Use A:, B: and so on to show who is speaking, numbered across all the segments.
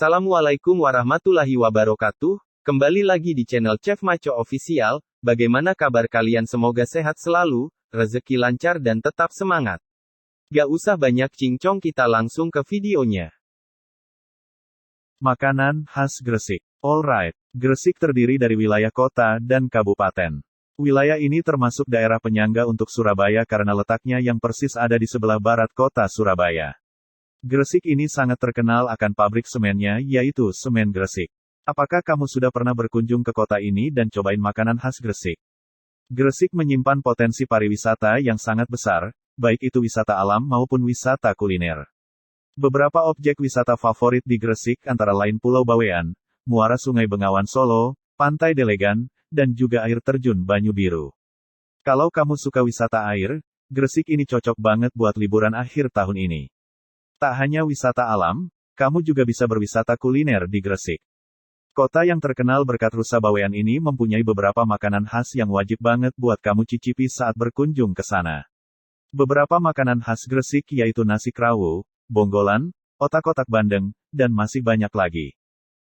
A: Assalamualaikum warahmatullahi wabarakatuh. Kembali lagi di channel Chef Maco Official. Bagaimana kabar kalian? Semoga sehat selalu, rezeki lancar dan tetap semangat. Gak usah banyak cincong, kita langsung ke videonya.
B: Makanan khas Gresik. Alright, Gresik terdiri dari wilayah kota dan kabupaten. Wilayah ini termasuk daerah penyangga untuk Surabaya karena letaknya yang persis ada di sebelah barat kota Surabaya. Gresik ini sangat terkenal akan pabrik semennya, yaitu Semen Gresik. Apakah kamu sudah pernah berkunjung ke kota ini dan cobain makanan khas Gresik? Gresik menyimpan potensi pariwisata yang sangat besar, baik itu wisata alam maupun wisata kuliner. Beberapa objek wisata favorit di Gresik antara lain Pulau Bawean, Muara Sungai Bengawan Solo, Pantai Delegan, dan juga air terjun Banyu Biru. Kalau kamu suka wisata air, Gresik ini cocok banget buat liburan akhir tahun ini. Tak hanya wisata alam, kamu juga bisa berwisata kuliner di Gresik. Kota yang terkenal berkat Rusa Bawean ini mempunyai beberapa makanan khas yang wajib banget buat kamu cicipi saat berkunjung ke sana. Beberapa makanan khas Gresik yaitu nasi krawu, bonggolan, otak-otak bandeng, dan masih banyak lagi.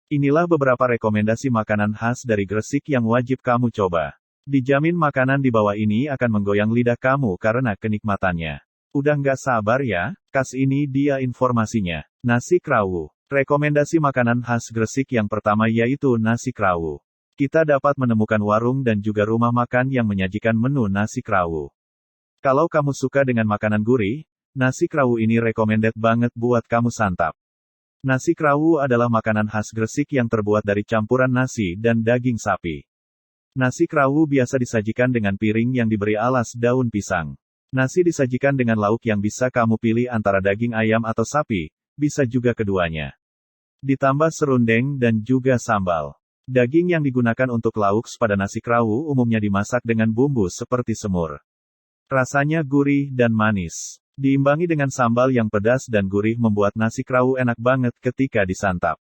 B: Inilah beberapa rekomendasi makanan khas dari Gresik yang wajib kamu coba. Dijamin makanan di bawah ini akan menggoyang lidah kamu karena kenikmatannya. Udah nggak sabar ya? Kas ini dia informasinya. Nasi krawu. Rekomendasi makanan khas Gresik yang pertama yaitu nasi krawu. Kita dapat menemukan warung dan juga rumah makan yang menyajikan menu nasi krawu. Kalau kamu suka dengan makanan gurih, nasi krawu ini recommended banget buat kamu santap. Nasi krawu adalah makanan khas Gresik yang terbuat dari campuran nasi dan daging sapi. Nasi krawu biasa disajikan dengan piring yang diberi alas daun pisang. Nasi disajikan dengan lauk yang bisa kamu pilih antara daging ayam atau sapi, bisa juga keduanya. Ditambah serundeng dan juga sambal. Daging yang digunakan untuk lauk pada nasi krawu umumnya dimasak dengan bumbu seperti semur. Rasanya gurih dan manis. Diimbangi dengan sambal yang pedas dan gurih membuat nasi krawu enak banget ketika disantap.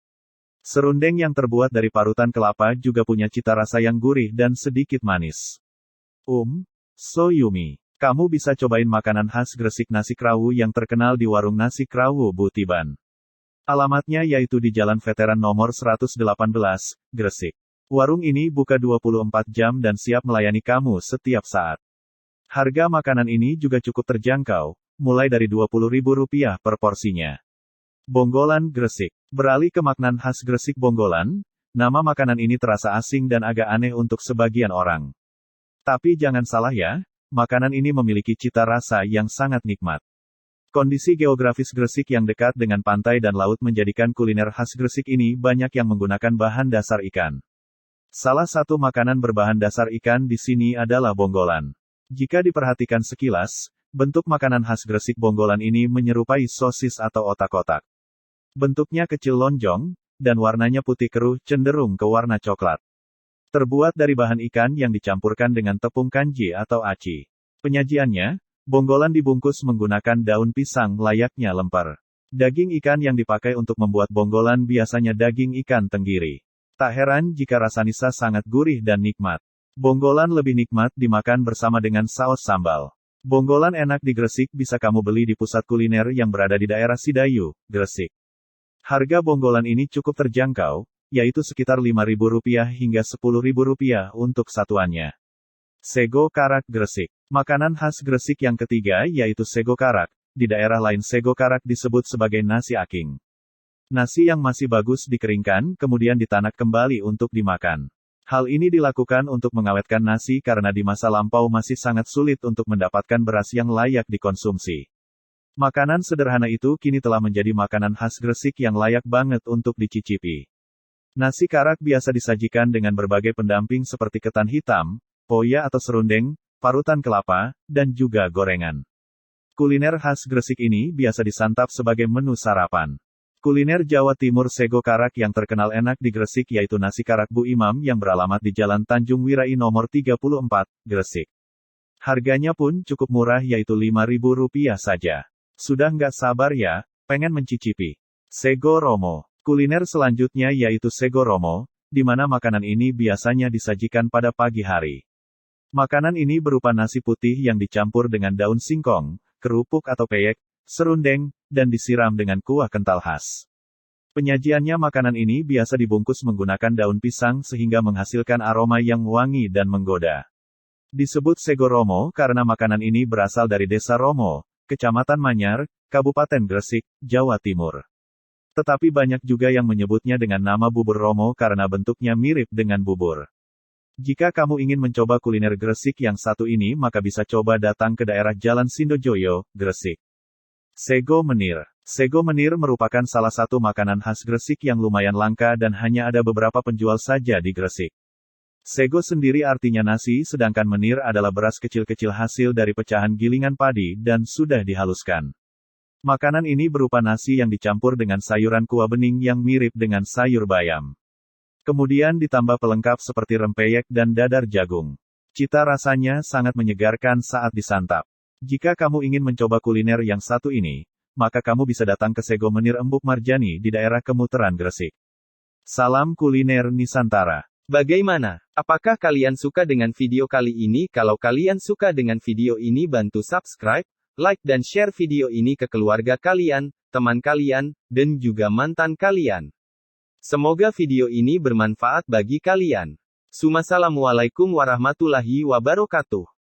B: Serundeng yang terbuat dari parutan kelapa juga punya cita rasa yang gurih dan sedikit manis. So yummy. Kamu bisa cobain makanan khas Gresik nasi krawu yang terkenal di warung nasi krawu Bu Tiban. Alamatnya yaitu di Jalan Veteran nomor 118, Gresik. Warung ini buka 24 jam dan siap melayani kamu setiap saat. Harga makanan ini juga cukup terjangkau, mulai dari Rp20.000 per porsinya. Bonggolan Gresik. Beralih ke makanan khas Gresik bonggolan, nama makanan ini terasa asing dan agak aneh untuk sebagian orang. Tapi jangan salah ya. Makanan ini memiliki cita rasa yang sangat nikmat. Kondisi geografis Gresik yang dekat dengan pantai dan laut menjadikan kuliner khas Gresik ini banyak yang menggunakan bahan dasar ikan. Salah satu makanan berbahan dasar ikan di sini adalah bonggolan. Jika diperhatikan sekilas, bentuk makanan khas Gresik bonggolan ini menyerupai sosis atau otak-otak. Bentuknya kecil lonjong, dan warnanya putih keruh cenderung ke warna coklat. Terbuat dari bahan ikan yang dicampurkan dengan tepung kanji atau aci. Penyajiannya, bonggolan dibungkus menggunakan daun pisang layaknya lemper. Daging ikan yang dipakai untuk membuat bonggolan biasanya daging ikan tenggiri. Tak heran jika rasa nisa sangat gurih dan nikmat. Bonggolan lebih nikmat dimakan bersama dengan saus sambal. Bonggolan enak di Gresik bisa kamu beli di pusat kuliner yang berada di daerah Sidayu, Gresik. Harga bonggolan ini cukup terjangkau, yaitu sekitar Rp5.000 hingga Rp10.000 untuk satuannya. Sego karak Gresik. Makanan khas Gresik yang ketiga yaitu sego karak. Di daerah lain sego karak disebut sebagai nasi aking. Nasi yang masih bagus dikeringkan, kemudian ditanak kembali untuk dimakan. Hal ini dilakukan untuk mengawetkan nasi karena di masa lampau masih sangat sulit untuk mendapatkan beras yang layak dikonsumsi. Makanan sederhana itu kini telah menjadi makanan khas Gresik yang layak banget untuk dicicipi. Nasi karak biasa disajikan dengan berbagai pendamping seperti ketan hitam, poya atau serundeng, parutan kelapa, dan juga gorengan. Kuliner khas Gresik ini biasa disantap sebagai menu sarapan. Kuliner Jawa Timur sego karak yang terkenal enak di Gresik yaitu nasi karak Bu Imam yang beralamat di Jalan Tanjung Wirai nomor 34, Gresik. Harganya pun cukup murah yaitu Rp5.000 saja. Sudah nggak sabar ya, pengen mencicipi. Sego Romo. Kuliner selanjutnya yaitu sego romo, di mana makanan ini biasanya disajikan pada pagi hari. Makanan ini berupa nasi putih yang dicampur dengan daun singkong, kerupuk atau peyek, serundeng, dan disiram dengan kuah kental khas. Penyajiannya makanan ini biasa dibungkus menggunakan daun pisang sehingga menghasilkan aroma yang wangi dan menggoda. Disebut Sego Romo karena makanan ini berasal dari Desa Romo, Kecamatan Manyar, Kabupaten Gresik, Jawa Timur. Tetapi banyak juga yang menyebutnya dengan nama bubur Romo karena bentuknya mirip dengan bubur. Jika kamu ingin mencoba kuliner Gresik yang satu ini maka bisa coba datang ke daerah Jalan Sindojoyo, Gresik. Sego Menir. Sego menir merupakan salah satu makanan khas Gresik yang lumayan langka dan hanya ada beberapa penjual saja di Gresik. Sego sendiri artinya nasi sedangkan menir adalah beras kecil-kecil hasil dari pecahan gilingan padi dan sudah dihaluskan. Makanan ini berupa nasi yang dicampur dengan sayuran kuah bening yang mirip dengan sayur bayam. Kemudian ditambah pelengkap seperti rempeyek dan dadar jagung. Cita rasanya sangat menyegarkan saat disantap. Jika kamu ingin mencoba kuliner yang satu ini, maka kamu bisa datang ke Sego Menir Embuk Marjani di daerah Kemutaran Gresik. Salam kuliner Nusantara.
A: Bagaimana? Apakah kalian suka dengan video kali ini? Kalau kalian suka dengan video ini bantu subscribe, like dan share video ini ke keluarga kalian, teman kalian, dan juga mantan kalian. Semoga video ini bermanfaat bagi kalian. Assalamualaikum warahmatullahi wabarakatuh.